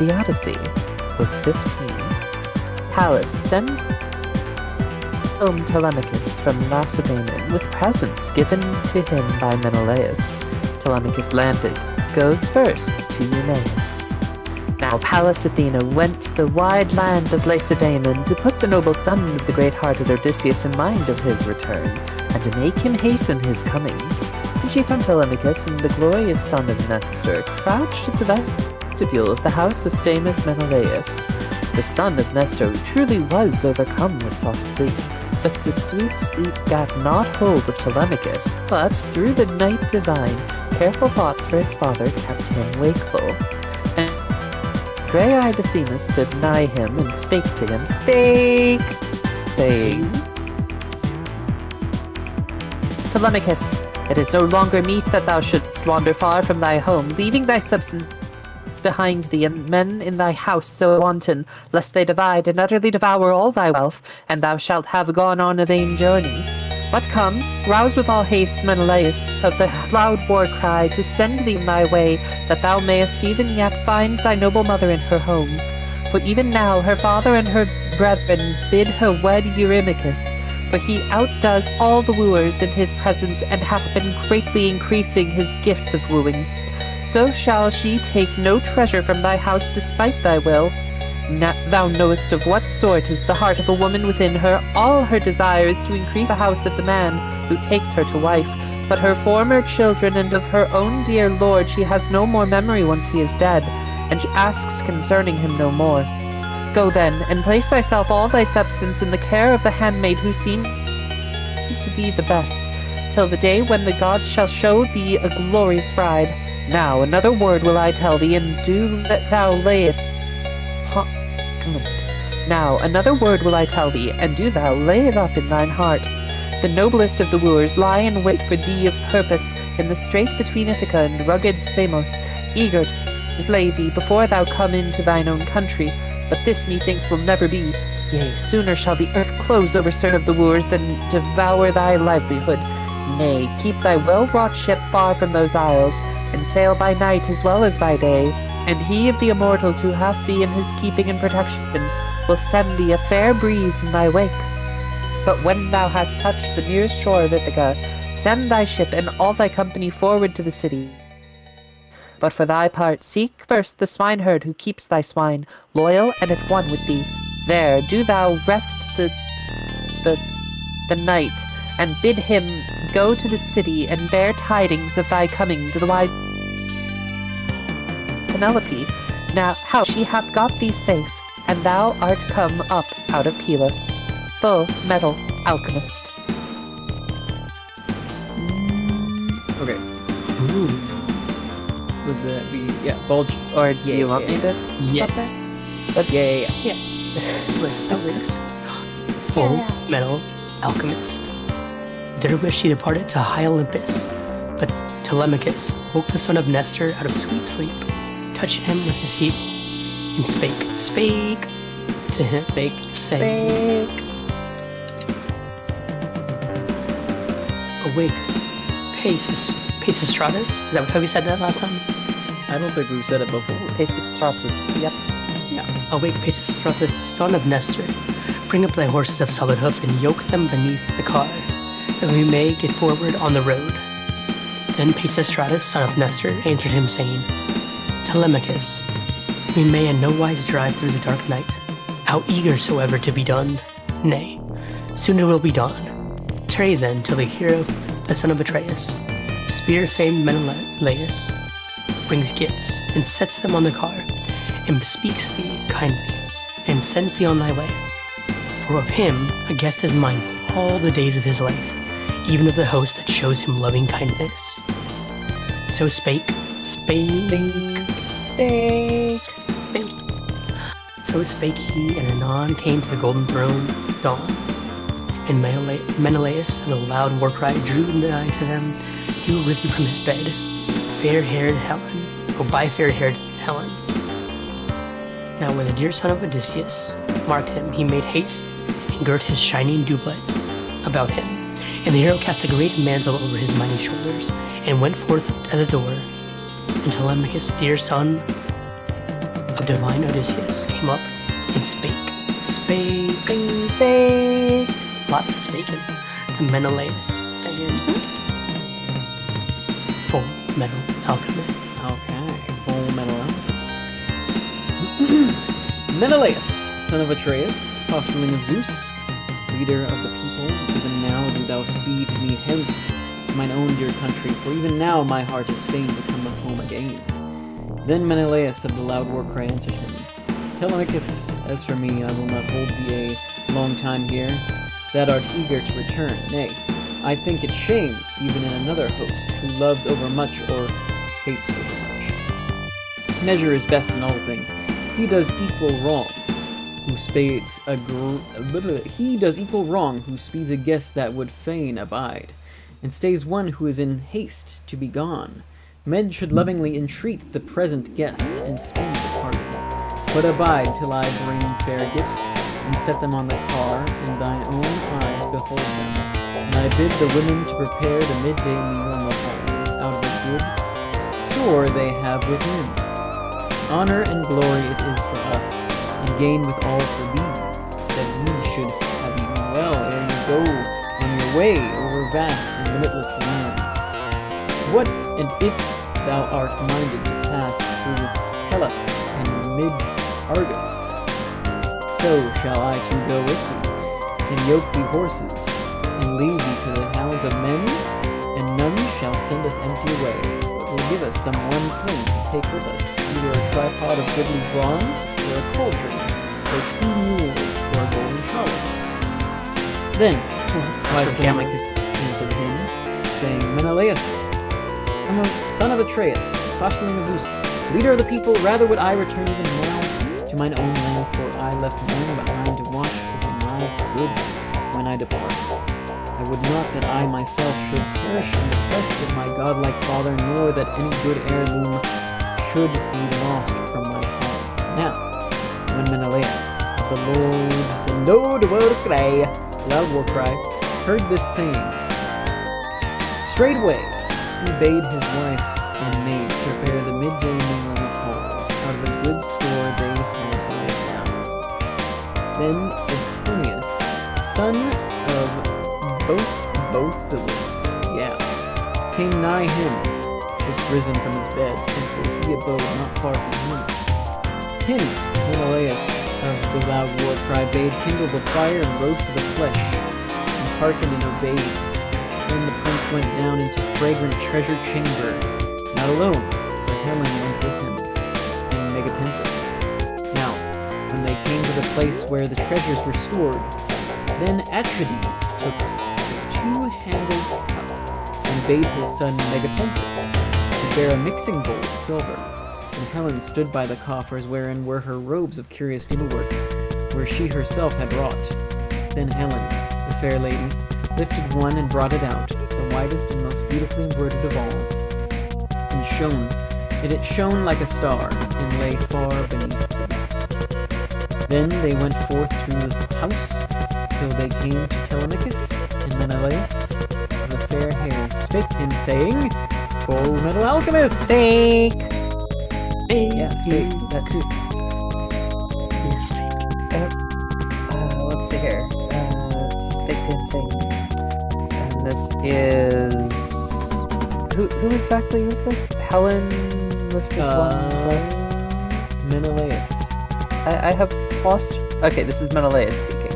The Odyssey, Book 15. Pallas sends home Telemachus from Lacedaemon with presents given to him by Menelaus. Telemachus landed, goes first to Eumaeus. Now Pallas Athena went to the wide land of Lacedaemon to put the noble son of the great-hearted Odysseus in mind of his return, and to make him hasten his coming. And she found Telemachus and the glorious son of Nestor crouched at the vestibule of the house of famous Menelaus. The son of Nestor truly was overcome with soft sleep, but the sweet sleep gat not hold of Telemachus, but through the night divine, careful thoughts for his father kept him wakeful. And grey-eyed Athena stood nigh him and spake to him, saying, Telemachus, it is no longer meet that thou shouldst wander far from thy home, leaving thy substance behind thee, and men in thy house so wanton, lest they divide and utterly devour all thy wealth, and thou shalt have gone on a vain journey. But come, rouse with all haste Menelaus of the loud war cry to send thee on thy way, that thou mayest even yet find thy noble mother in her home. For even now her father and her brethren bid her wed Eurymachus, for he outdoes all the wooers in his presence, and hath been greatly increasing his gifts of wooing. So shall she take no treasure from thy house despite thy will. Thou knowest of what sort is the heart of a woman within her. All her desire is to increase the house of the man who takes her to wife. But her former children and of her own dear lord she has no more memory once he is dead, and she asks concerning him no more. Go then, and place thyself all thy substance in the care of the handmaid who seems to thee the best, till the day when the gods shall show thee a glorious bride. Now another word will I tell thee, and do that thou lay it. Now another word will I tell thee, and do thou lay it up in thine heart. The noblest of the wooers lie in wait for thee of purpose in the strait between Ithaca and rugged Samos, eager to slay thee before thou come into thine own country. But this methinks will never be. Yea, sooner shall the earth close over certain of the wooers than devour thy livelihood. Nay, keep thy well-wrought ship far from those isles, and sail by night as well as by day, and he of the immortals who hath thee in his keeping and protection will send thee a fair breeze in thy wake. But when thou hast touched the nearest shore of Ithaca, send thy ship and all thy company forward to the city. But for thy part, seek first the swineherd who keeps thy swine, loyal and at one with thee. There do thou rest the night, and bid him go to the city and bear tidings of thy coming to the wise Penelope. Now how she hath got thee safe, and thou art come up out of Pylos, full metal alchemist. Okay. Ooh. Would that be bulge? Or do you want me to Yes. stop there? Yeah. Full metal alchemist. Therewith she departed to high Olympus, but Telemachus woke the son of Nestor out of sweet sleep, touched him with his heel, and spake to him, saying, Awake, Pisistratus? Is that how we said that last time? I don't think we've said it before. Pisistratus, yep. Yeah. Awake, Pisistratus, son of Nestor. Bring up thy horses of solid hoof and yoke them beneath the car, that we may get forward on the road. Then Pisistratus, son of Nestor, answered him, saying, Telemachus, we may in no wise drive through the dark night, how eager soever to be done. Nay, soon it will be done. Tarry then till the hero, the son of Atreus, spear-famed Menelaus, brings gifts, and sets them on the car, and bespeaks thee kindly, and sends thee on thy way. For of him a guest is mindful all the days of his life, even of the host that shows him loving kindness. So spake. So spake he, and anon came to the golden throne dawn. And Menelaus, with a loud war cry, drew nigh to them. He was risen from his bed, fair-haired Helen, by fair-haired Helen. Now when the dear son of Odysseus marked him, he made haste and girt his shining doublet about him. And the hero cast a great mantle over his mighty shoulders, and went forth at the door. And Telemachus, dear son the divine Odysseus came up and spake, lots of spaking, to Menelaus, saying, Full Metal Alchemist. Okay, Full Metal Alchemist. Menelaus, son of Atreus, fosterling of Zeus, leader of the people, even now do thou speed me hence to mine own dear country, for even now my heart is fain to come home again. Then Menelaus of the loud war cry answered him, Telemachus, as for me, I will not hold thee a long time here, that art eager to return. Nay, I think it shame, even in another host, who loves overmuch or hates overmuch. Measure is best in all things. He does equal wrong, who speeds a guest that would fain abide, and stays one who is in haste to be gone. Men should lovingly entreat the present guest, and speed departing. But abide till I bring fair gifts, and set them on the car, and thine own eyes behold them. And I bid the women to prepare the midday meal in the halls, out of the good store they have within. Honor and glory it is for us, and gain with all for thee, that ye should have eaten well ere you go on your way over vast and limitless lands. What and if thou art minded to pass through Hellas and mid-Argus, so shall I too go with thee, and yoke thee horses, and lead thee to the hounds of men, and none shall send us empty away, but will give us some one thing to take with us, either a tripod of goodly bronze, or a cauldron, or 2 mules, or a golden chalice. Then wise Telemachus answered him, saying, Menelaus, son of Atreus, fosterling of Zeus, leader of the people, rather would I return even now to mine own land, for I left none behind to watch over my goods when I depart. I would not that I myself should perish in the quest of my godlike father, nor that any good heirloom should be lost from my hands. Now, when Menelaus, the loud war cry, heard this saying, straightway he bade his wife and maids prepare the midday meal in the halls, out of the good store they had laid down. Then Antonius, son of Bothilus, came nigh him, just risen from his bed, and for he abode not far from him. Menelaus of the loud war cry bade kindle the fire and roasted the flesh, and hearkened and obeyed. Then the prince went down into fragrant treasure chamber, not alone, but Helen went with him, and Megapenthus. Now, when they came to the place where the treasures were stored, then Atrides took a 2-handled cup, and bade his son Megapenthus to bear a mixing bowl of silver. And Helen stood by the coffers wherein were her robes of curious needlework, where she herself had wrought. Then Helen, the fair lady, lifted one and brought it out, the whitest and most beautifully embroidered of all, and it shone like a star, and lay far beneath the rest. Then they went forth through the house, till they came to Telemachus, and Menelaus, the fair hair, spake to him, saying, Full Metal Alchemist! Steak! Yeah, spake, that too. Yes, spake. Let's see here. Steak dancing. And this is... Who exactly is this? Helen lifted one? Menelaus. I have lost... Okay, this is Menelaus speaking.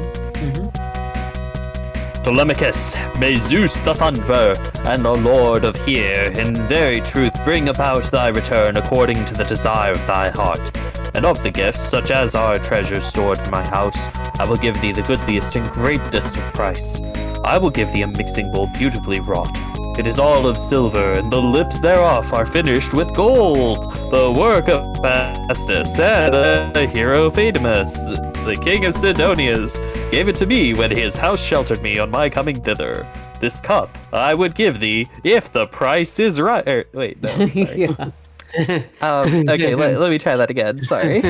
Telemachus, may Zeus the Thunderer and the Lord of Here in very truth bring about thy return according to the desire of thy heart. And of the gifts, such as are treasures stored in my house, I will give thee the goodliest and greatest of price. I will give thee a mixing bowl beautifully wrought. It is all of silver, and the lips thereof are finished with gold, the work of Pastus and the hero Phaedamus, the king of Sidonias, gave it to me when his house sheltered me on my coming thither. This cup I would give thee if the price is right. Wait, no, sorry. Okay, let me try that again. Sorry.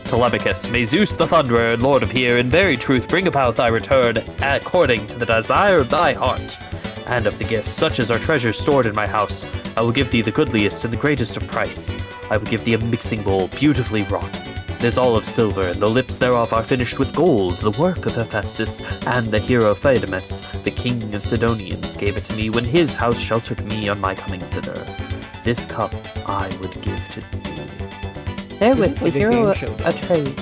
Telemachus, may Zeus the Thunderer and Lord of Here in very truth bring about thy return according to the desire of thy heart. And of the gifts, such as are treasures stored in my house, I will give thee the goodliest and the greatest of price. I will give thee a mixing bowl beautifully wrought. It is all of silver, and the lips thereof are finished with gold, the work of Hephaestus, and the hero Phaedamus, the king of Sidonians, gave it to me when his house sheltered me on my coming thither. This cup I would give to thee. Therewith It's the like a hero game show, though. Atreus.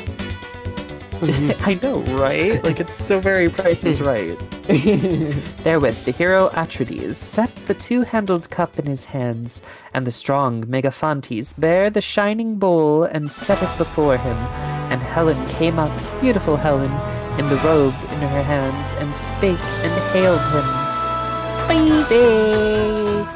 I know, right? Like, it's so very Price is Right. Therewith the hero Atreides set the two-handled cup in his hands, and the strong Megaphantes bare the shining bowl and set it before him. And Helen came up, beautiful Helen, in the robe in her hands, and spake and hailed him. Spake!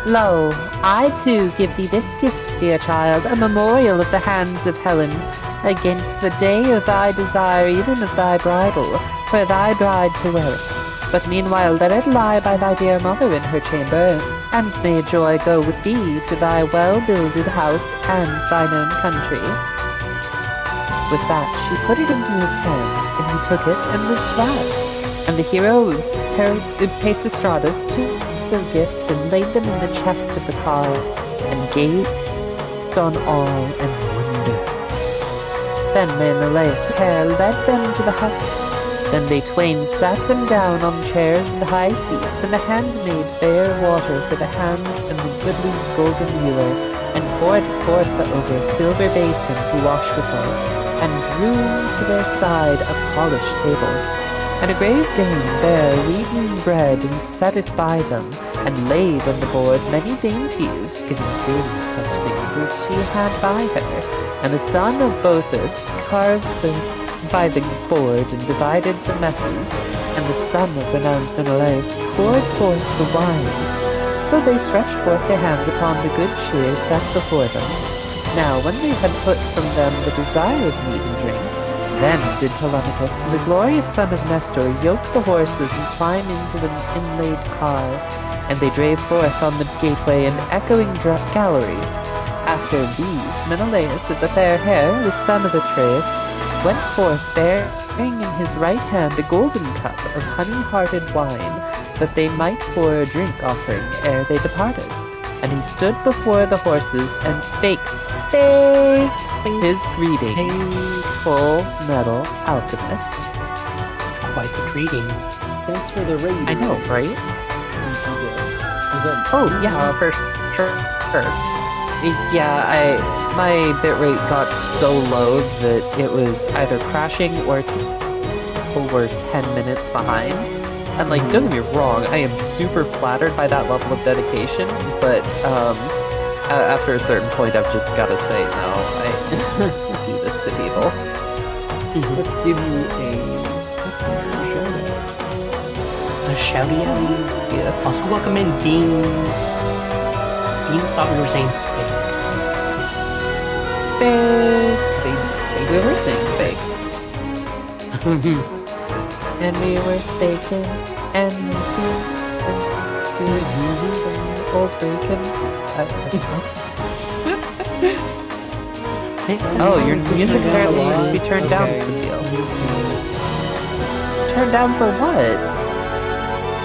Lo, I too give thee this gift, dear child, a memorial of the hands of Helen, against the day of thy desire, even of thy bridal, for thy bride to wear it. But meanwhile let it lie by thy dear mother in her chamber, and may joy go with thee to thy well-builded house and thine own country. With that she put it into his hands, and he took it and was glad. And the hero Pisistratus took the gifts and laid them in the chest of the car, and gazed on all and wondered. Then Menelaus' pair led them to the house. Then they twain sat them down on chairs and high seats, and the handmaid bare water for the hands and the goodly golden ewer, and poured forth over a silver basin to wash withal, and drew to their side a polished table. And a grave dame bare wheaten bread and set it by them, and laid on the board many dainties, giving freely such things as she had by her. And the son of Boethus carved by the board and divided the messes, and the son of renowned Menelaus poured forth the wine. So they stretched forth their hands upon the good cheer set before them. Now when they had put from them the desire of meat and drink, then did Telemachus, the glorious son of Nestor, yoke the horses and climb into the inlaid car, and they drave forth on the gateway and echoing gallery. After these, Menelaus of the fair hair, the son of Atreus, went forth bearing in his right hand a golden cup of honey-hearted wine, that they might pour a drink offering ere they departed. And he stood before the horses and spake his greeting, full metal alchemist. It's quite the greeting. Thanks for the raid. I know, right? Oh yeah, for sure. Yeah, my bitrate got so low that it was either crashing or over 10 minutes behind. And like, don't get me wrong, I am super flattered by that level of dedication, but after a certain point, I've just got to say, no, I do this to people. Let's give you a customer shout-out. A shouty out. Yeah. Also welcome in Beans. Beans thought we were saying spake. Spake. Baby Spade. We were saying spake. And we were spaking, and doing some old bacon. Oh, your music apparently needs to be turned down, Satil. Turned down for what?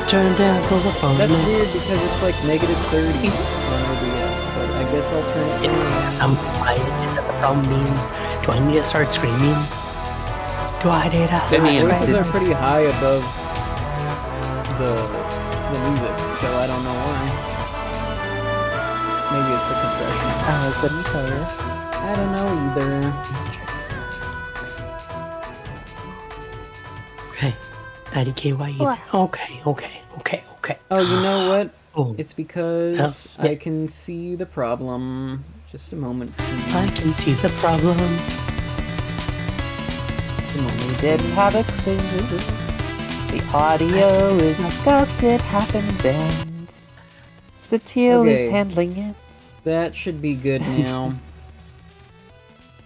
Turn down for the phone. That's weird because it's like -30 on OBS, but I guess I'll turn it down. I'm quiet. Is that the problem? Means do I need to start screaming? Do I need to start mean, Voices screaming? are pretty high above the music, so I don't know why. Maybe it's the compression. I couldn't tell you. I don't know either. Okay. 90KY either. Okay. Oh, you know what? Oh, It's because Yes. I can see the problem. Just a moment. I can see the problem. We didn't have a clue. The audio is scuffed, it happens, and Satil Okay. is handling it. That should be good now.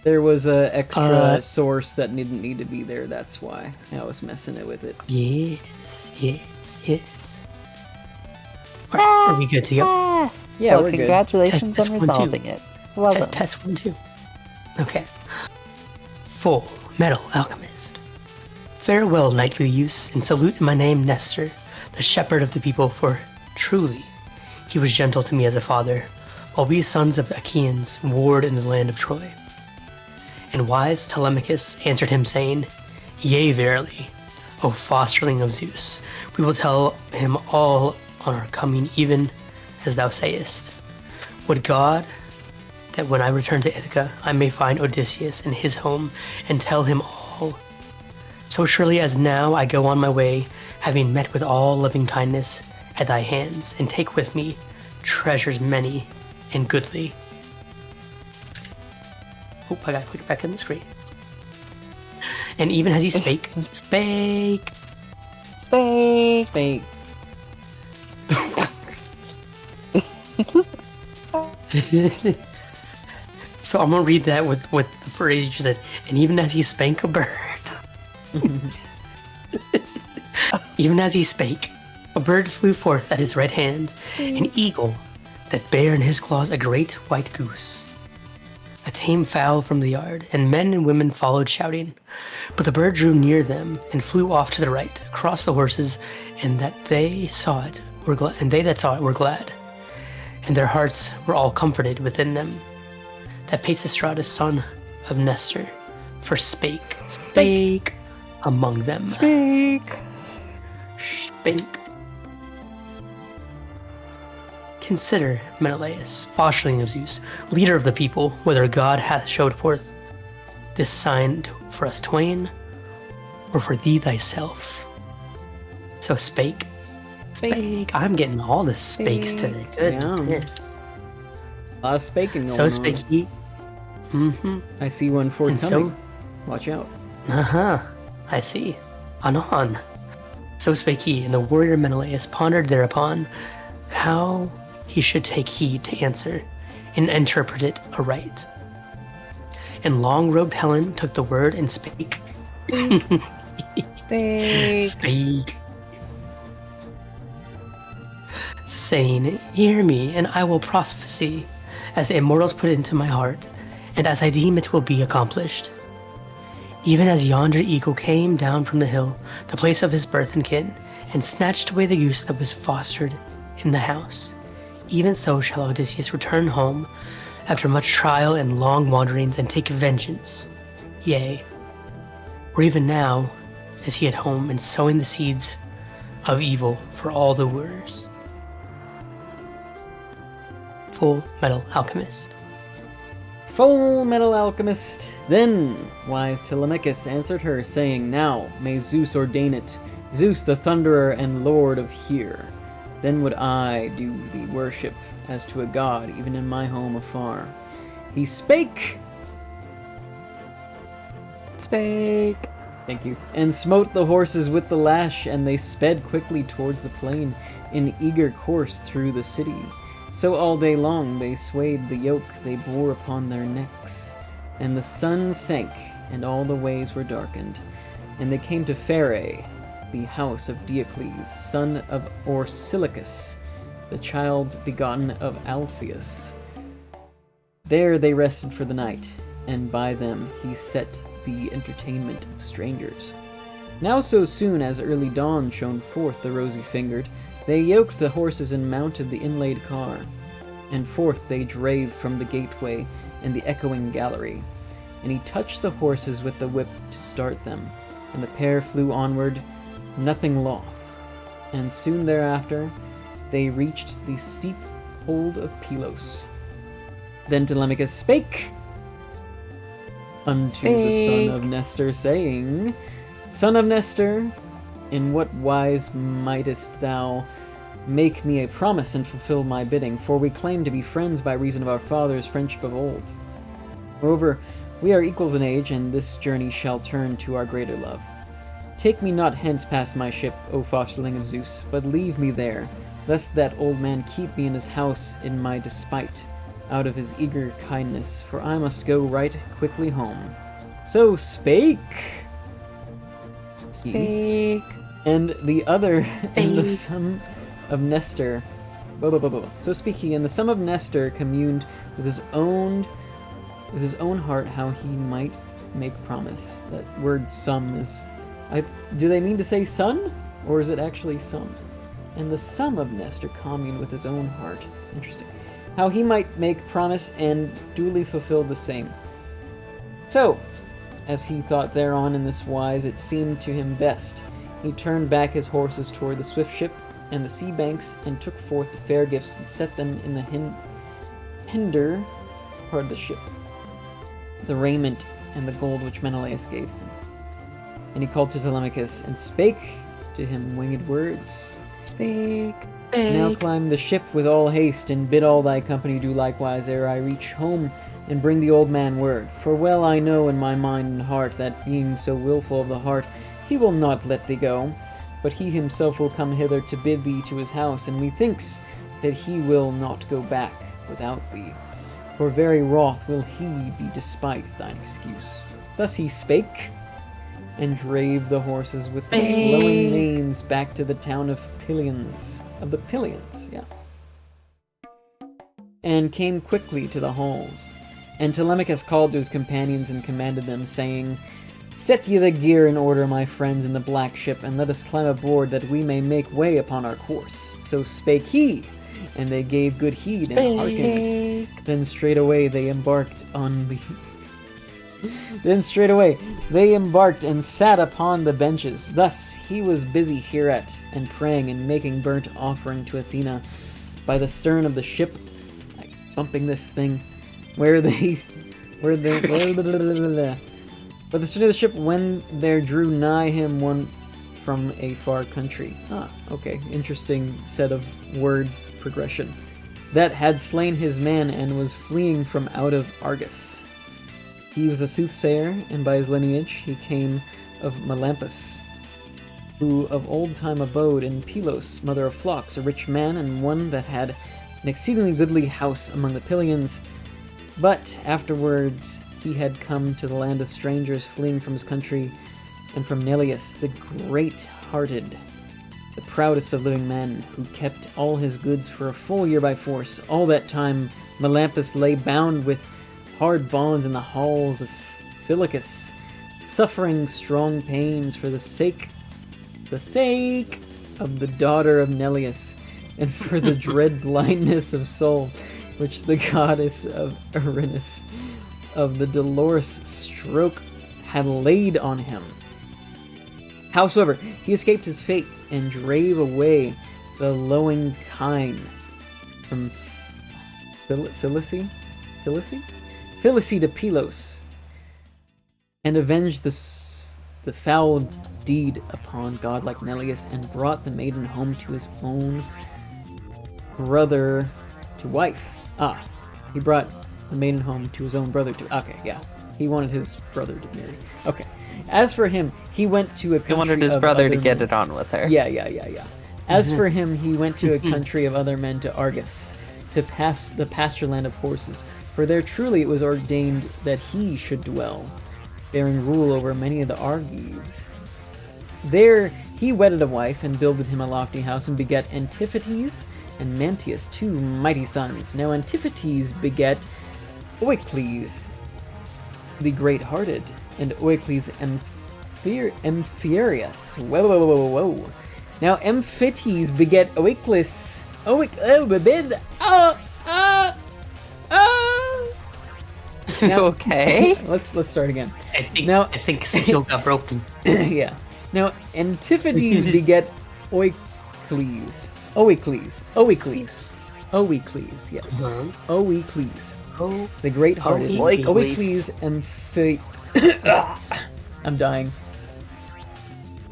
There was a extra source that didn't need to be there. That's why I was messing it with it. Yes. Are we good to go? Yeah, Well, we're good. congratulations Test on 1, 2. resolving it. Well done. Test 1, 2. Okay. Full Metal Alchemist. Farewell, knightly youths, and salute in my name Nestor, the shepherd of the people, for truly he was gentle to me as a father, while we sons of the Achaeans warred in the land of Troy. And wise Telemachus answered him, saying, Yea, verily, O fosterling of Zeus, we will tell him all on our coming, even as thou sayest. Would God that when I return to Ithaca, I may find Odysseus in his home and tell him all. So surely as now I go on my way, having met with all loving kindness at thy hands, and take with me treasures many and goodly. Oh, I gotta click back in the screen. And even as he spake, Spake. Spake. So I'm gonna read that with the phrase you just said. And even as he spake a bird, even as he spake, a bird flew forth at his right hand, an eagle that bare in his claws a great white goose, a tame fowl from the yard, and men and women followed shouting. But the bird drew near them and flew off to the right, across the horses, and that they saw it were glad, and they that saw it were glad, and their hearts were all comforted within them. That Pisistratus, son of Nestor, first spake among them. Spake. Consider, Menelaus, fosterling of Zeus, leader of the people, whether God hath showed forth this sign for us twain, or for thee thyself. So spake. I'm getting all the spakes today. Goodness. A lot of spaking going So on. spake he. Mm-hmm. I see one forthcoming. so- Watch out. I see. Anon. So spake he, and the warrior Menelaus pondered thereupon how he should take heed to answer and interpret it aright. And long-robed Helen took the word and spake. Spake. Saying, Hear me, and I will prophesy, as the immortals put it into my heart, and as I deem it will be accomplished. Even as yonder eagle came down from the hill, the place of his birth and kin, and snatched away the goose that was fostered in the house, even so shall Odysseus return home after much trial and long wanderings, and take vengeance. Yea, or even now is he at home and sowing the seeds of evil for all the wooers. Full Metal Alchemist. Full Metal Alchemist. Then wise Telemachus answered her, saying, Now may Zeus ordain it, Zeus the Thunderer and Lord of here. Then would I do thee worship as to a god, even in my home afar. He spake. Thank you. And smote the horses with the lash, and they sped quickly towards the plain, in eager course through the city. So all day long they swayed the yoke they bore upon their necks. And the sun sank, and all the ways were darkened. And they came to Pherae, the house of Diocles, son of Orsilochus, the child begotten of Alpheus. There they rested for the night, and by them he set the entertainment of strangers. Now so soon as early dawn shone forth the rosy-fingered, they yoked the horses and mounted the inlaid car, and forth they drave from the gateway and the echoing gallery. And he touched the horses with the whip to start them, and the pair flew onward, nothing loth. And soon thereafter they reached the steep hold of Pylos. Then Telemachus spake unto the son of Nestor, saying, Son of Nestor, in what wise mightest thou make me a promise and fulfill my bidding? For we claim to be friends by reason of our father's friendship of old. Moreover, we are equals in age, and this journey shall turn to our greater love. Take me not hence past my ship, O fosterling of Zeus, but leave me there, lest that old man keep me in his house in my despite, out of his eager kindness, for I must go right quickly home. So spake. And the other, and the son of Nestor. So speaking, and the son of Nestor communed with his own heart how he might make promise. That word "some" is, do they mean to say son, or is it actually "some"? and the sum of Nestor commune with his own heart. Interesting. How he might make promise and duly fulfill the same. So, as he thought thereon in this wise, it seemed to him best. He turned back his horses toward the swift ship and the sea banks, and took forth the fair gifts and set them in the hinder part of the ship, the raiment and the gold which Menelaus gave him. And he called to Telemachus and spake to him winged words. Speak. Now climb the ship with all haste, and bid all thy company do likewise ere I reach home, and bring the old man word. For well I know in my mind and heart that, being so wilful of the heart, he will not let thee go, but he himself will come hither to bid thee to his house, and methinks that he will not go back without thee. For very wroth will he be despite thine excuse. Thus he spake, and drave the horses with the flowing manes back to the town of Pylians. Of the Pylians, yeah. And came quickly to the halls. And Telemachus called to his companions and commanded them, saying, Set ye the gear in order, my friends, in the black ship, and let us climb aboard, that we may make way upon our course. So spake he, and they gave good heed and hearkened. Then straightway they embarked on the... Then straightway they embarked and sat upon the benches. Thus he was busy hereat, and praying and making burnt offering to Athena by the stern of the ship, like bumping this thing, by the stern of the ship when there drew nigh him one from a far country. Ah, okay, interesting set of word progression. That had slain his man and was fleeing from out of Argus. He was a soothsayer, and by his lineage he came of Melampus, who of old time abode in Pylos, mother of flocks, a rich man, and one that had an exceedingly goodly house among the Pylians. But afterwards he had come to the land of strangers, fleeing from his country, and from Neleus, the great-hearted, the proudest of living men, who kept all his goods for a full year by force. All that time Melampus lay bound with hard bonds in the halls of Phylacus, suffering strong pains for the sake of the daughter of Neleus, and for the dread blindness of soul, which the goddess of Erinus of the dolorous stroke had laid on him. Howsoever, he escaped his fate, and drave away the lowing kine from Phylacus to Pylos, and avenged the foul deed upon godlike Neleus, and brought the maiden home to his own brother to wife. Ah, he brought the maiden home to his own brother to... Okay, yeah. He wanted his brother to marry. Okay. As for him, he went to a country He wanted his brother to get it on with her. Yeah. As for him, he went to a country of other men, to Argus, to pass the pasture land of horses. For there truly it was ordained that he should dwell, bearing rule over many of the Argives. There he wedded a wife, and builded him a lofty house, and begat Antiphates and Mantius, two mighty sons. Now Antiphates begat Oicles, the great-hearted, and Oicles Amphiaraus. Whoa. Now Amphites begat Oicles. Now, Okay. let's start again. I think Cecile got broken. Yeah. Now Antiphates begat Oicles. Oicles, yes. Uh-huh. Oicles. Oh, The great-hearted. Oicles. I'm dying.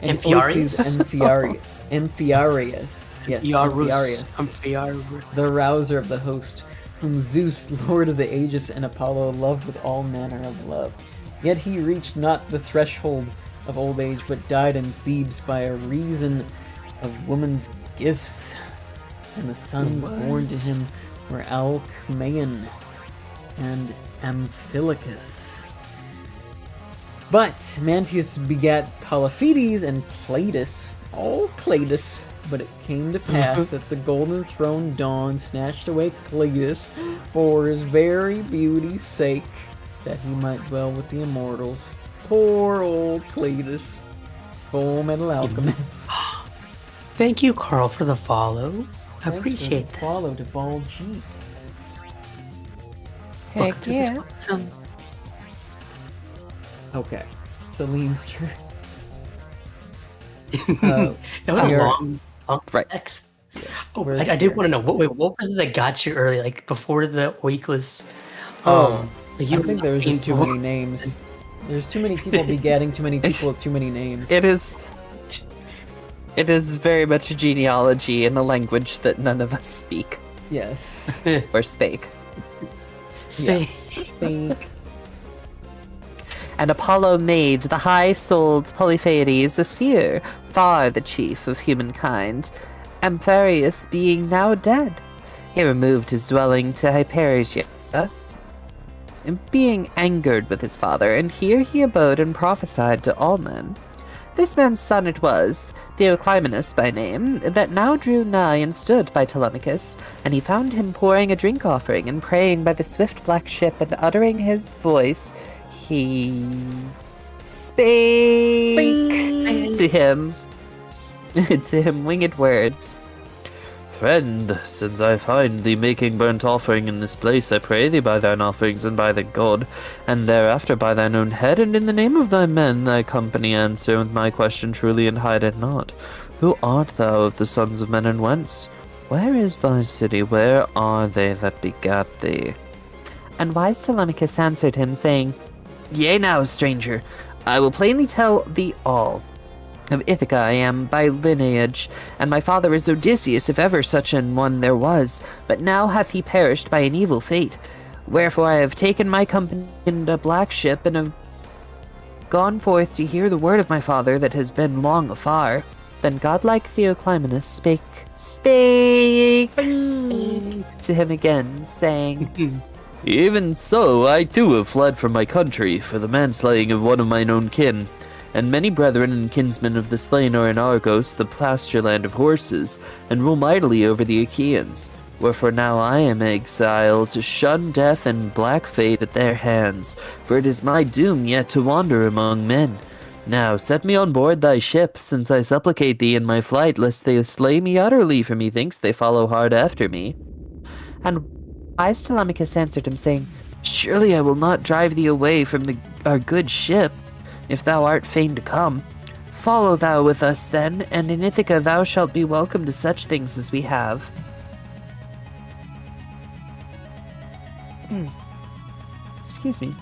And Amphiaraus? Oicles Amphiaraus. Yes, Amphiaraus. Amphiaraus. The rouser of the host, whom Zeus, lord of the Aegis, and Apollo loved with all manner of love. Yet he reached not the threshold of old age, but died in Thebes by a reason of woman's gifts. And the sons born to him were Alcmaeon and Amphilochus. But Mantius begat Polyphetes and Cleitus, all Cleitus. But it came to pass that the golden throne dawn snatched away Cleitus for his very beauty's sake, that he might dwell with the immortals. Poor old Cleitus, full metal alchemist. Thank you, Carl, for the follow. I Thanks appreciate for the that. follow to Ball Jeet. Heck Welcome to this yeah. awesome. Okay, Celine's turn. That was a you're- long Right. text. Oh, We're I did here. want to know what was it that got you early, like before the weekless? Oh, like I were think not there was being just too too- many names. There's too many people begetting too many people with too many names. It is very much a genealogy in a language that none of us speak Yes. or spake. Spain. Think. And Apollo made the high-souled Polyphetes a seer, far the chief of humankind, Amphiaraus being now dead. He removed his dwelling to Hyperesia, and being angered with his father, and here he abode and prophesied to all men. This man's son it was, Theoclymenus by name, that now drew nigh and stood by Telemachus, and he found him pouring a drink offering and praying by the swift black ship, and uttering his voice, he spake to him, to him winged words. Friend, since I find thee making burnt offering in this place, I pray thee by thine offerings and by the god, and thereafter by thine own head, and in the name of thy men, thy company, answer with my question truly and hide it not. Who art thou of the sons of men, and whence? Where is thy city? Where are they that begat thee? And wise Telemachus answered him, saying, Yea now, stranger, I will plainly tell thee all. Of Ithaca I am by lineage, and my father is Odysseus, if ever such an one there was, but now hath he perished by an evil fate. Wherefore I have taken my company in a black ship, and have gone forth to hear the word of my father that has been long afar. Then godlike Theoclymenus spake to him again, saying, Even so, I too have fled from my country for the manslaying of one of mine own kin. And many brethren and kinsmen of the slain are in Argos, the pasture land of horses, and rule mightily over the Achaeans. Wherefore now I am exiled to shun death and black fate at their hands, for it is my doom yet to wander among men. Now set me on board thy ship, since I supplicate thee in my flight, lest they slay me utterly, for methinks they follow hard after me. And wise Telemachus answered him, saying, Surely I will not drive thee away from our good ship, if thou art fain to come. Follow thou with us then, and in Ithaca thou shalt be welcome to such things as we have. Excuse me.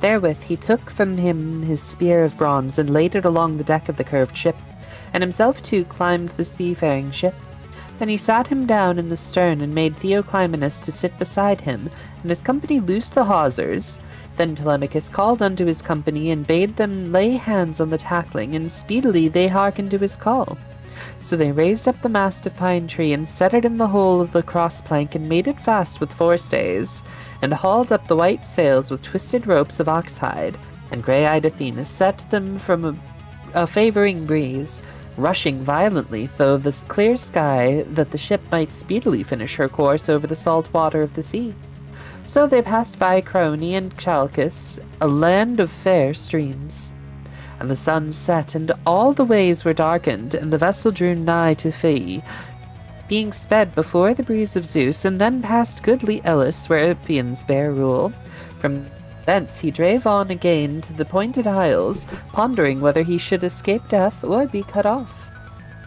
Therewith he took from him his spear of bronze, and laid it along the deck of the curved ship, and himself too climbed the seafaring ship. Then he sat him down in the stern, and made Theoclymenus to sit beside him, and his company loosed the hawsers. Then Telemachus called unto his company, and bade them lay hands on the tackling, and speedily they hearkened to his call. So they raised up the mast of pine tree, and set it in the hole of the cross plank, and made it fast with forestays, and hauled up the white sails with twisted ropes of oxhide, and grey-eyed Athena set them from a favouring breeze, rushing violently through the clear sky, that the ship might speedily finish her course over the salt water of the sea. So they passed by Crone and Chalcis, a land of fair streams. And the sun set, and all the ways were darkened, and the vessel drew nigh to Phae, being sped before the breeze of Zeus, and then past goodly Elis, where Iphians bear rule. From thence he drave on again to the pointed isles, pondering whether he should escape death or be cut off.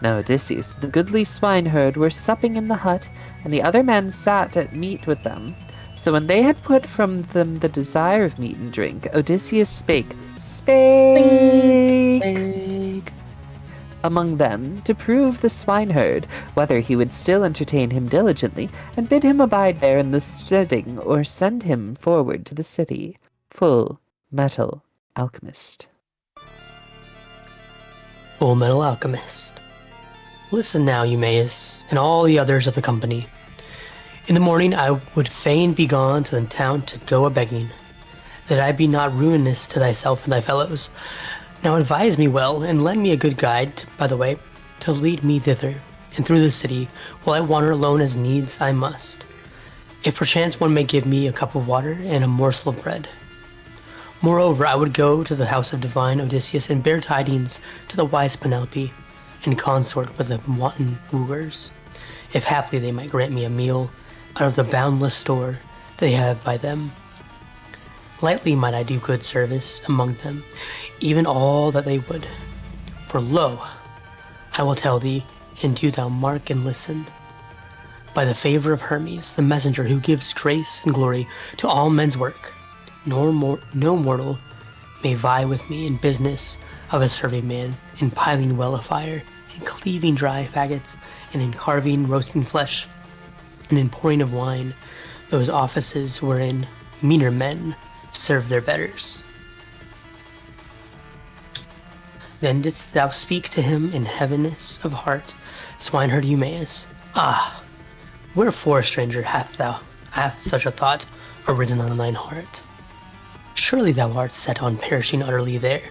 Now Odysseus, the goodly swineherd, were supping in the hut, and the other men sat at meat with them. So when they had put from them the desire of meat and drink, Odysseus spake among them, to prove the swineherd, whether he would still entertain him diligently, and bid him abide there in the steading, or send him forward to the city. Full Metal Alchemist. Full Metal Alchemist. Listen now, Eumaeus, and all the others of the company. In the morning I would fain be gone to the town to go a-begging, that I be not ruinous to thyself and thy fellows. Now advise me well, and lend me a good guide, by the way, to lead me thither, and through the city, while I wander alone as needs I must. If perchance one may give me a cup of water and a morsel of bread. Moreover, I would go to the house of divine Odysseus and bear tidings to the wise Penelope, and consort with the wanton wooers, if haply they might grant me a meal out of the boundless store they have by them. Lightly might I do good service among them, even all that they would. For lo, I will tell thee, and do thou mark and listen. By the favor of Hermes, the messenger who gives grace and glory to all men's work, no mortal may vie with me in business of a survey man, in piling well a fire, in cleaving dry faggots, and in carving roasting flesh, and in pouring of wine, those offices wherein meaner men serve their betters. Then didst thou speak to him in heaviness of heart, swineherd Eumaeus. Ah, wherefore, stranger, hath such a thought arisen on thine heart? Surely thou art set on perishing utterly there,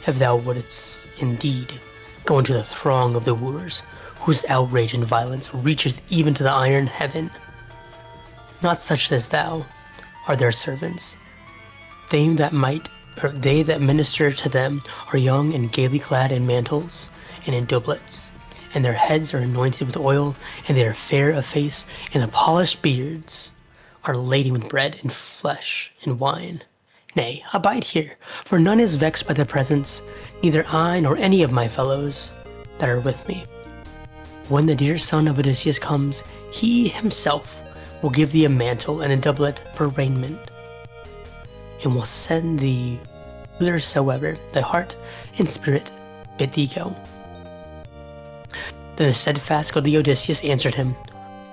if thou wouldst indeed go into the throng of the wooers, whose outrage and violence reacheth even to the iron heaven. Not such as thou are their servants. They that minister to them are young and gaily clad in mantles and in doublets, and their heads are anointed with oil, and they are fair of face, and the polished beards are laden with bread and flesh and wine. Nay, abide here, for none is vexed by the presence, neither I nor any of my fellows that are with me. When the dear son of Odysseus comes, he himself will give thee a mantle and a doublet for raiment, and will send thee whithersoever thy heart and spirit bid thee go. Then the steadfast goodly Odysseus answered him,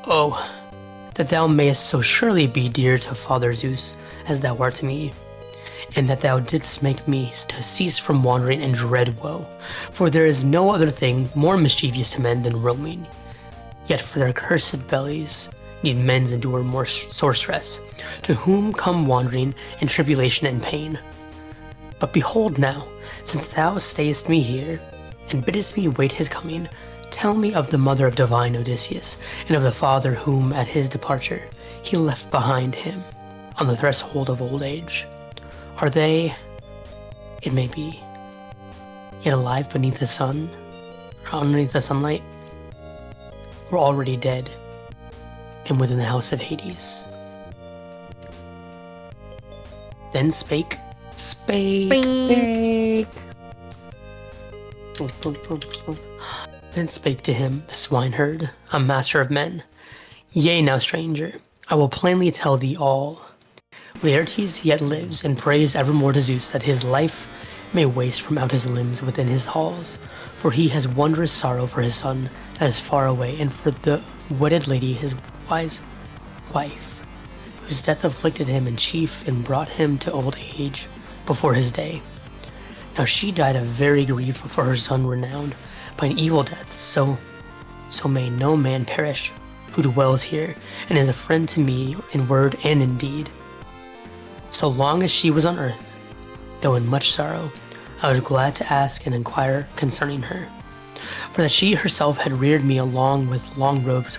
Oh, that thou mayest so surely be dear to Father Zeus as thou art to me, and that thou didst make me to cease from wandering and dread woe, for there is no other thing more mischievous to men than roaming. Yet for their cursed bellies need men's endure more sore stress, to whom come wandering and tribulation and pain. But behold now, since thou stayest me here, and biddest me wait his coming, tell me of the mother of divine Odysseus, and of the father whom at his departure he left behind him on the threshold of old age. Are they, it may be, yet alive beneath the sun, or underneath the sunlight, or already dead, and within the house of Hades? Then spake. Then spake to him the swineherd, a master of men. Yea, now, stranger, I will plainly tell thee all. Laertes yet lives, and prays evermore to Zeus that his life may waste from out his limbs within his halls, for he has wondrous sorrow for his son that is far away, and for the wedded lady his wise wife, whose death afflicted him in chief and brought him to old age before his day. Now she died of very grief for her son renowned by an evil death, so may no man perish who dwells here and is a friend to me in word and in deed. So long as she was on earth, though in much sorrow, I was glad to ask and inquire concerning her, for that she herself had reared me along with long robes.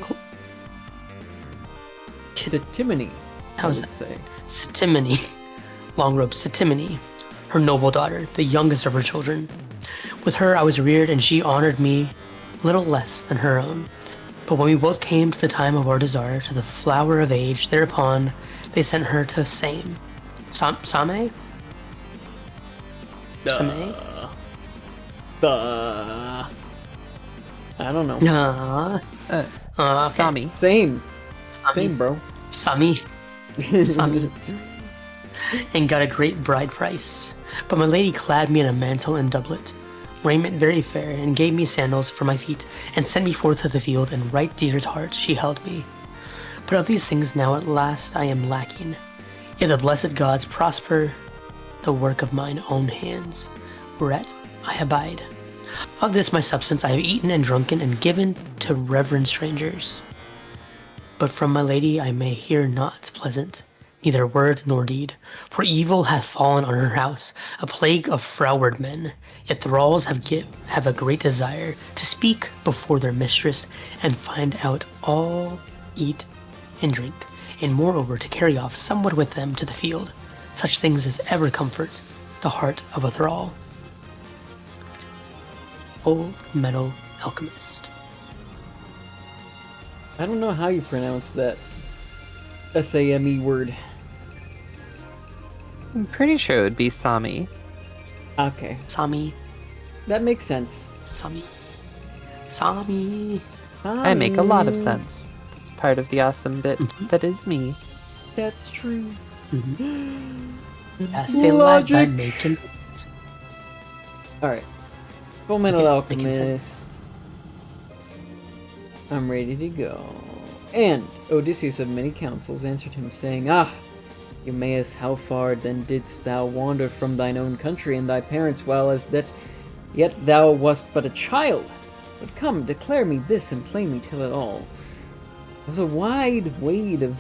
Sitimony, I would say. Sitimony, long robes, Sitimony, her noble daughter, the youngest of her children. With her I was reared, and she honored me little less than her own. But when we both came to the time of our desire, to the flower of age, thereupon they sent her to Same. Same? Same? I don't know. Okay. Sami. Same, bro. Sami. And got a great bride price. But my lady clad me in a mantle and doublet, raiment very fair, and gave me sandals for my feet, and sent me forth to the field, and right dear at heart she held me. But of these things now at last I am lacking. Yet the blessed gods prosper the work of mine own hands, whereat I abide. Of this my substance I have eaten and drunken, and given to reverend strangers. But from my lady I may hear naught pleasant, neither word nor deed, for evil hath fallen on her house, a plague of froward men. Yet thralls have a great desire to speak before their mistress, and find out all, eat, and drink, and moreover to carry off somewhat with them to the field, such things as ever comfort the heart of a thrall. Full Metal alchemist. I don't know how you pronounce that SAME word. I'm pretty sure it would be Sami. Okay, Sami. that makes sense. Sami. Sami. I make a lot of sense. It's part of the awesome bit that is me. That's true. I stay alive by Logic. making. Alright. Full Metal Okay, making Alchemist. I'm ready to go. And Odysseus of many counsels answered him, saying, Ah, Eumaeus, how far then didst thou wander from thine own country and thy parents, while as that yet thou wast but a child? But come, declare me this, and plainly tell it all. Was a wide wade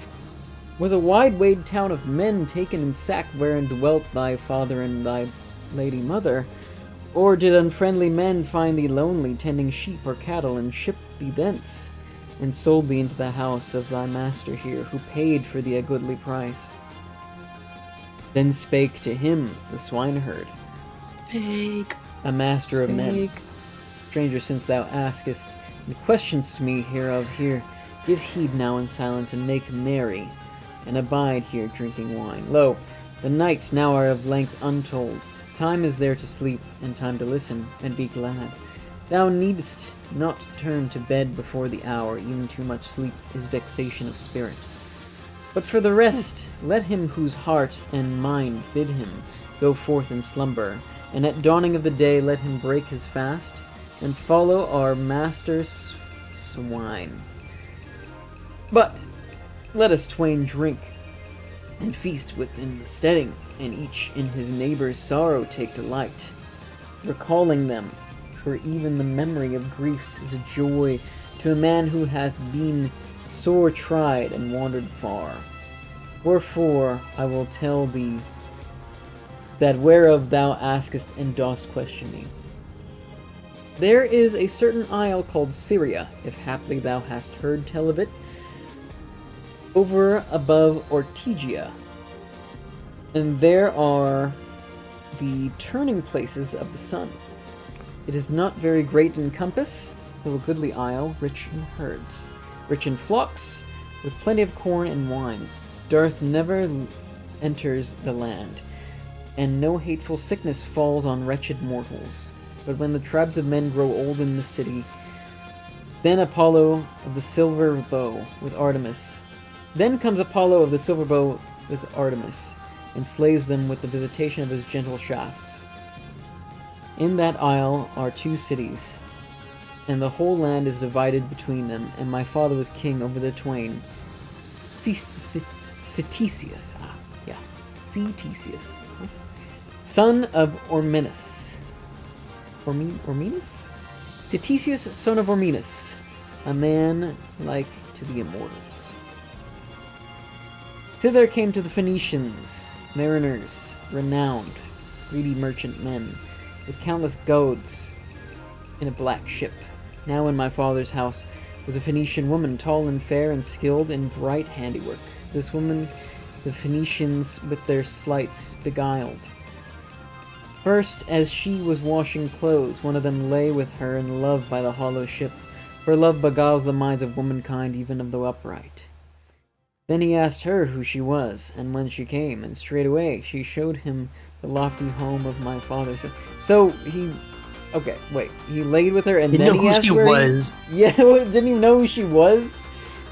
town of men taken in sack wherein dwelt thy father and thy lady mother? Or did unfriendly men find thee lonely, tending sheep or cattle, and shipped thee thence, and sold thee into the house of thy master here, who paid for thee a goodly price? Then spake to him the swineherd, Big. a master of men. Stranger, since thou askest and questionest me hereof here, give heed now in silence, and make merry, and abide here drinking wine. Lo, the nights now are of length untold. Time is there to sleep, and time to listen, and be glad. Thou needst not turn to bed before the hour, even too much sleep is vexation of spirit. But for the rest, let him whose heart and mind bid him go forth and slumber, and at dawning of the day let him break his fast, and follow our master's swine. But let us twain drink, and feast within the steading, and each in his neighbor's sorrow take delight, recalling them, for even the memory of griefs is a joy to a man who hath been sore tried and wandered far. Wherefore I will tell thee that whereof thou askest and dost question me. There is a certain isle called Syria, if haply thou hast heard tell of it, over above Ortygia. And there are the turning places of the sun. It is not very great in compass, though a goodly isle, rich in herds, rich in flocks, with plenty of corn and wine. Dearth never enters the land, and no hateful sickness falls on wretched mortals. But when the tribes of men grow old in the city, then Apollo of the silver bow with Artemis. Then comes Apollo of the silver bow with Artemis, and slays them with the visitation of his gentle shafts. In that isle are 2 cities, and the whole land is divided between them, and my father was king over the twain. Ctesias, Ctesias, son of Ormenus. Ormenus? Ctesias, son of Ormenus, a man like to the immortals. Thither came to the Phoenicians, mariners, renowned, greedy merchant men, with countless goads in a black ship. Now in my father's house was a Phoenician woman, tall and fair and skilled in bright handiwork. This woman the Phoenicians with their sleights beguiled. First, as she was washing clothes, one of them lay with her in love by the hollow ship, for love beguiles the minds of womankind, even of the upright. Then he asked her who she was, and when she came, and straightway she showed him the lofty home of my father. So he... Okay, wait. He laid with her, and Didn't then know he who asked she where was. Yeah, didn't even know who she was?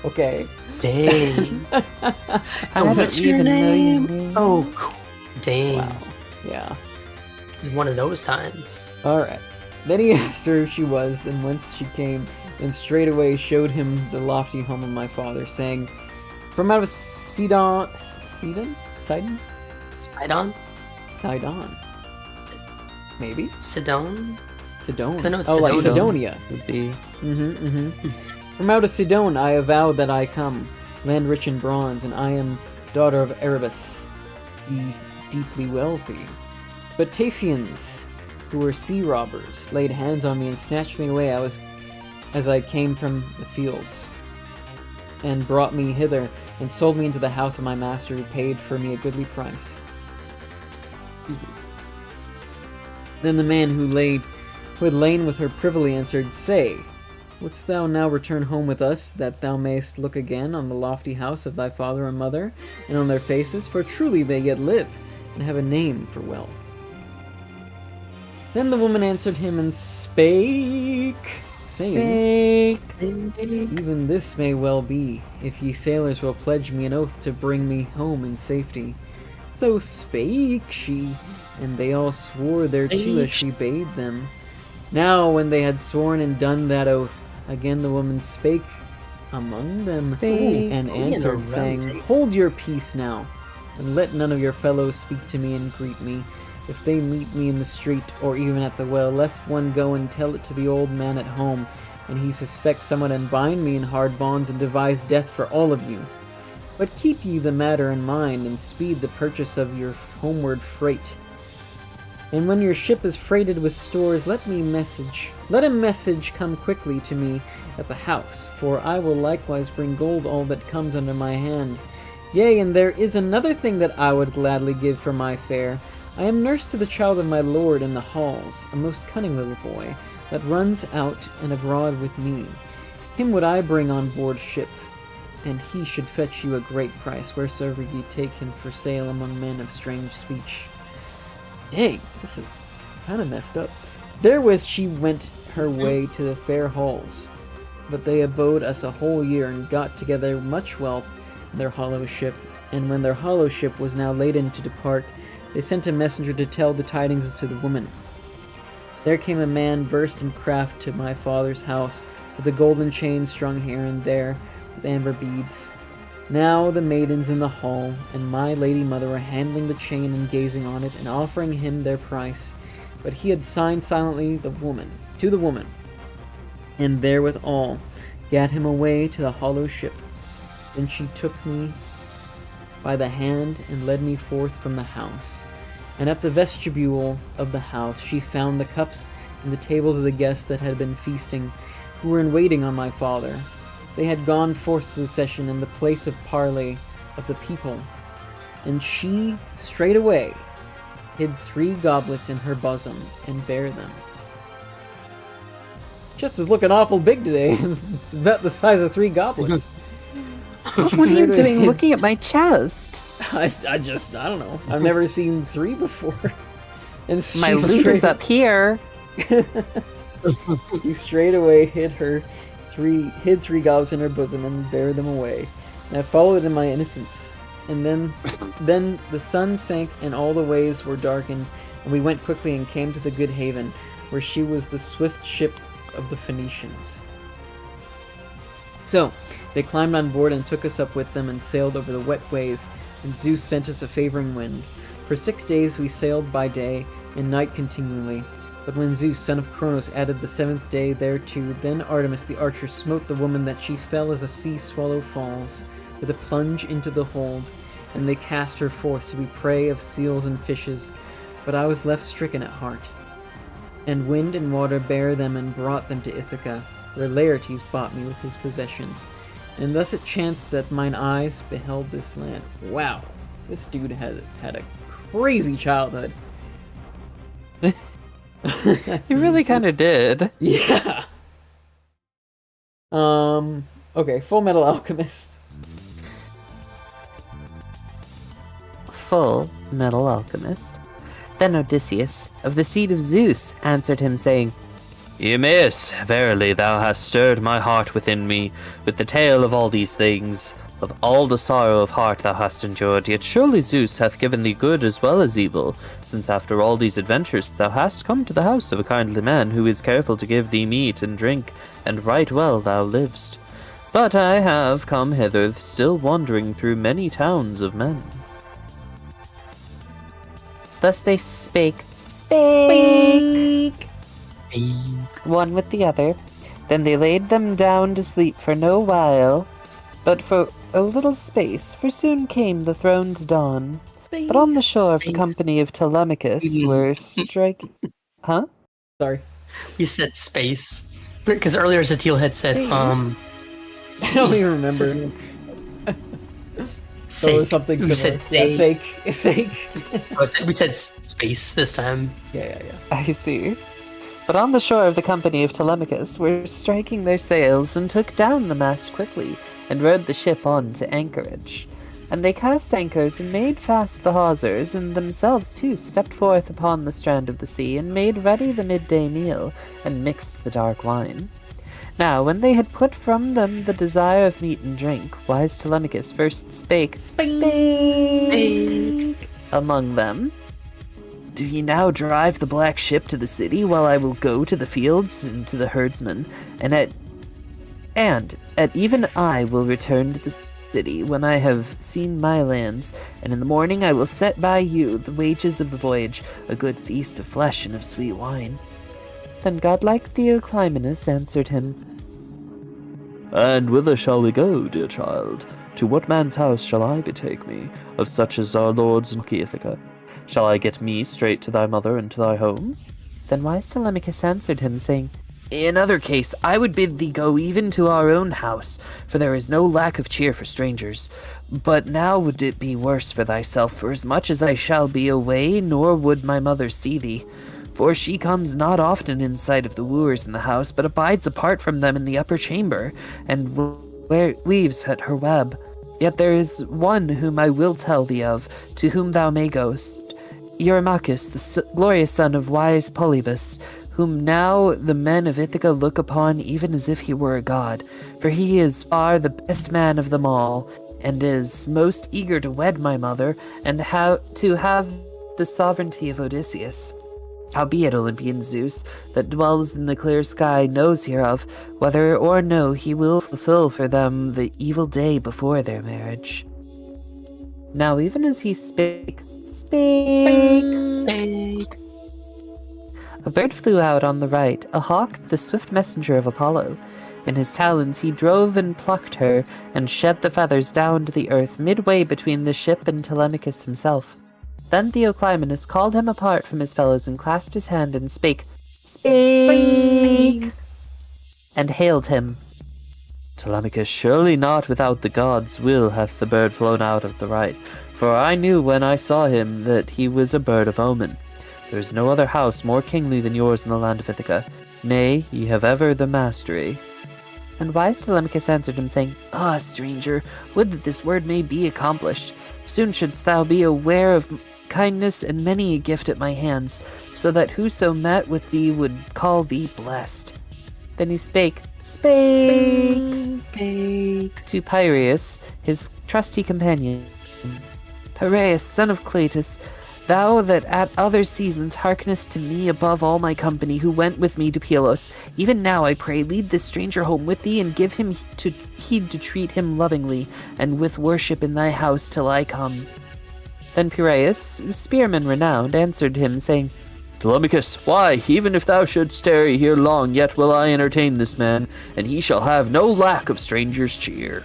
Okay. Dang. don't What's your even know your name? name. Oh, cool. Dang. Wow. Yeah. It's one of those times. Alright. Then he asked her who she was, and whence she came, and straightway showed him the lofty home of my father, saying, From out of Sidon? Sidon? Sidon? Sidon. Maybe? Sidon? Sidon. I know it's Oh, like Sidonia. Sidonia. Would be From out of Sidon I avow that I come, land rich in bronze, and I am daughter of Erebus, the deeply wealthy. But Taphians, who were sea robbers, laid hands on me and snatched me away as I came from the fields, and brought me hither, and sold me into the house of my master, who paid for me a goodly price. Then the man who laid who had lain with her privily, answered, Say, wouldst thou now return home with us, that thou mayst look again on the lofty house of thy father and mother, and on their faces? For truly they yet live, and have a name for wealth. Then the woman answered him and spake, saying, Even this may well be, if ye sailors will pledge me an oath to bring me home in safety. So spake she, and they all swore thereto as she bade them. Now when they had sworn and done that oath, again the woman spake among them, and answered, saying, Hold your peace now, and let none of your fellows speak to me and greet me, if they meet me in the street, or even at the well, lest one go and tell it to the old man at home, and he suspect someone, and bind me in hard bonds, and devise death for all of you. But keep ye the matter in mind, and speed the purchase of your homeward freight. And when your ship is freighted with stores, let a message come quickly to me at the house, for I will likewise bring gold all that comes under my hand. Yea, and there is another thing that I would gladly give for my fare. I am nurse to the child of my lord in the halls, a most cunning little boy, that runs out and abroad with me. Him would I bring on board ship, and he should fetch you a great price, wheresoever ye take him for sale among men of strange speech. Dang, this is kind of messed up. Therewith she went her way to the fair halls, but they abode us a whole year, and got together much wealth in their hollow ship. And when their hollow ship was now laden to depart, they sent a messenger to tell the tidings to the woman. There came a man versed in craft to my father's house, with a golden chain strung here and there, with amber beads. Now the maidens in the hall and my lady mother were handling the chain and gazing on it, and offering him their price. But he had signed silently to the woman, and therewithal gat him away to the hollow ship. Then she took me by the hand and led me forth from the house. And at the vestibule of the house she found the cups and the tables of the guests that had been feasting, who were in waiting on my father. They had gone forth to the session in the place of parley of the people, and she straightway hid 3 goblets in her bosom, and bare them. Chest is looking awful big today. It's about the size of 3 goblets. What are you doing looking at my chest? I don't know. I've never seen 3 before. And My loot is up here. He straightway hid 3 goblets in her bosom, and bare them away. And I followed in my innocence. And then the sun sank, and all the ways were darkened, and we went quickly and came to the good haven, where she was the swift ship of the Phoenicians. So they climbed on board and took us up with them, and sailed over the wet ways, and Zeus sent us a favoring wind. For 6 days we sailed by day and night continually. But when Zeus, son of Cronos, added the 7th day thereto, then Artemis the archer smote the woman, that she fell as a sea swallow falls, with a plunge into the hold, and they cast her forth to be prey of seals and fishes. But I was left stricken at heart. And wind and water bare them and brought them to Ithaca, where Laertes bought me with his possessions. And thus it chanced that mine eyes beheld this land. Wow, this dude had a crazy childhood. You really kind of did. Yeah. Okay, Full Metal Alchemist. Full Metal Alchemist. Then Odysseus, of the seed of Zeus, answered him, saying, Eumaeus, verily thou hast stirred my heart within me with the tale of all these things, of all the sorrow of heart thou hast endured. Yet surely Zeus hath given thee good as well as evil, since after all these adventures thou hast come to the house of a kindly man, who is careful to give thee meat and drink, and right well thou livest. But I have come hither still wandering through many towns of men. Thus they spake, one with the other. Then they laid them down to sleep for no while, but for a little space, for soon came the throne's dawn. But on the shore of the company of Telemachus were Huh? Sorry. We said space. Because earlier Zatil had said, I don't even remember. Sake. Or something We similar. said Yeah, sake. sake. We said space this time. Yeah. I see. But on the shore of the company of Telemachus were striking their sails, and took down the mast quickly, and rowed the ship on to anchorage. And they cast anchors, and made fast the hawsers, and themselves too stepped forth upon the strand of the sea, and made ready the midday meal, and mixed the dark wine. Now, when they had put from them the desire of meat and drink, wise Telemachus first spake among them. Do ye now drive the black ship to the city, while I will go to the fields and to the herdsmen, and at even I will return to the city when I have seen my lands, and in the morning I will set by you the wages of the voyage, a good feast of flesh and of sweet wine. Then godlike Theoclymenus answered him, And whither shall we go, dear child? To what man's house shall I betake me, of such as our lords in Ithaca? Shall I get me straight to thy mother and to thy home? Then wise Telemachus answered him, saying, In other case, I would bid thee go even to our own house, for there is no lack of cheer for strangers. But now would it be worse for thyself, for as much as I shall be away, nor would my mother see thee. For she comes not often in sight of the wooers in the house, but abides apart from them in the upper chamber, and weaves at her web. Yet there is one whom I will tell thee of, to whom thou may goest, Eurymachus, the glorious son of wise Polybus, whom now the men of Ithaca look upon even as if he were a god, for he is far the best man of them all, and is most eager to wed my mother, and to have the sovereignty of Odysseus. Howbeit Olympian Zeus, that dwells in the clear sky, knows hereof, whether or no he will fulfill for them the evil day before their marriage. Now even as he spake, a bird flew out on the right, a hawk, the swift messenger of Apollo. In his talons he drove and plucked her, and shed the feathers down to the earth, midway between the ship and Telemachus himself. Then Theoclymenus called him apart from his fellows, and clasped his hand, and spake, and hailed him. Telemachus, surely not without the gods' will hath the bird flown out of the right, for I knew when I saw him that he was a bird of omen. There is no other house more kingly than yours in the land of Ithaca. Nay, ye have ever the mastery. And wise Telemachus answered him, saying, Ah, stranger, would that this word may be accomplished. Soon shouldst thou be aware of kindness and many a gift at my hands, so that whoso met with thee would call thee blessed. Then he spake to Piraeus, his trusty companion. Piraeus, son of Cleitus, thou that at other seasons hearkenest to me above all my company, who went with me to Pylos, even now, I pray, lead this stranger home with thee, and give him heed to treat him lovingly, and with worship in thy house till I come. Then Piraeus, spearman renowned, answered him, saying, Telemachus, why, even if thou shouldst tarry here long, yet will I entertain this man, and he shall have no lack of strangers' cheer.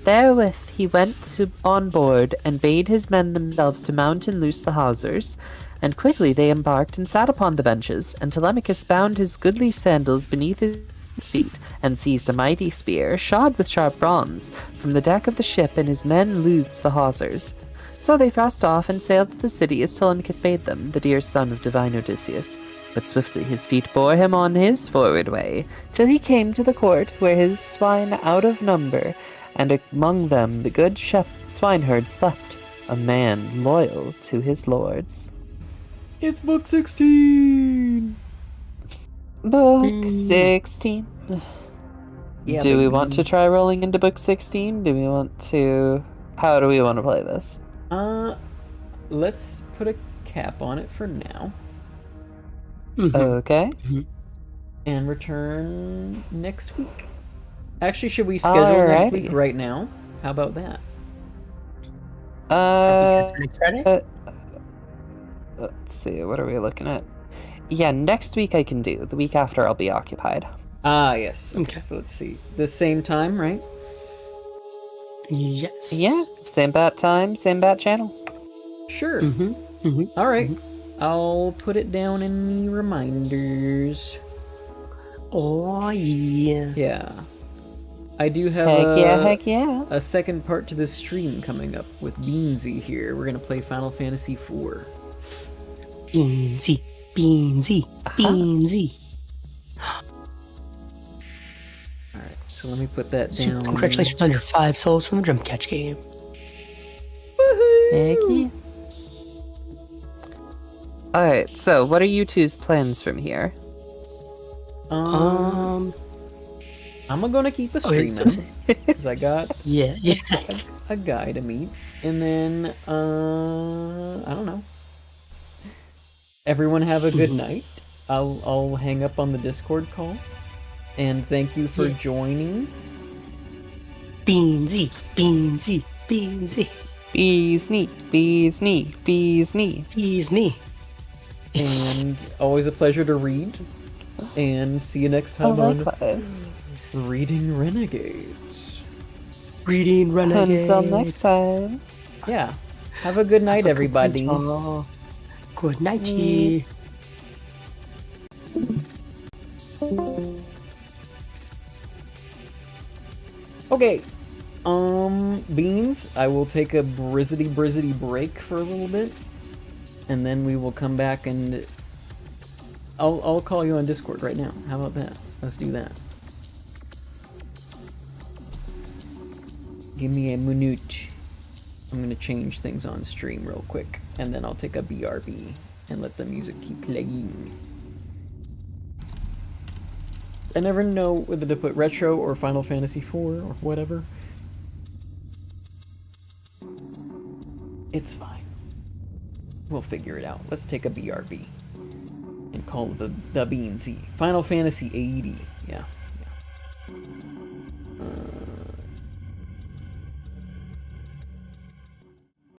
Therewith he went on board, and bade his men themselves to mount and loose the hawsers, and quickly they embarked and sat upon the benches, and Telemachus bound his goodly sandals beneath his feet, and seized a mighty spear, shod with sharp bronze, from the deck of the ship, and his men loosed the hawsers. So they thrust off and sailed to the city as Telemachus bade them, the dear son of divine Odysseus. But swiftly his feet bore him on his forward way, till he came to the court, where his swine out of number, and among them the good swineherd slept, a man loyal to his lords. It's book 16! Book 16. Yeah, Do we want to try rolling into book 16? Do we want to... How do we want to play this? Let's put a cap on it for now. Okay. And return next week. Actually, should we schedule next week right now? How about that? Next Friday? Let's see, what are we looking at? Yeah, next week I can do. The week after I'll be occupied. Ah, yes. Okay. So let's see. The same time, right? Yes. Yeah, same bat time, same bat channel. Sure. Mm-hmm. All right. I'll put it down in the reminders. Oh, yeah. Yeah. I do have Heck yeah. a second part to this stream coming up with Beansy here. We're going to play Final Fantasy IV. Easy. Beansy. Beansy. Alright, so let me put that So down. congratulations on your 5 souls from the drum catch game. Thank you. Alright, so what are you two's plans from here? I'm gonna keep a Okay, streaming, because I got yeah. a guy to meet. And then, I don't know. Everyone have a good night. I'll hang up on the Discord call. And thank you for joining. Beansy. Beansy. Beansy. Bees knee, bees knee, bees knee. Bees knee. And always a pleasure to read. And see you next time on Likewise. Reading Renegades. Reading Renegades. Until next time. Yeah. Have a good night, everybody. Good nighty. Okay. Beans, I will take a brizzity break for a little bit. And then we will come back and I'll call you on Discord right now. How about that? Let's do that. Give me a minute. I'm gonna change things on stream real quick, and then I'll take a BRB and let the music keep playing. I never know whether to put retro or Final Fantasy IV or whatever. It's fine. We'll figure it out. Let's take a BRB and call it the Beansy. Final Fantasy 80. Yeah.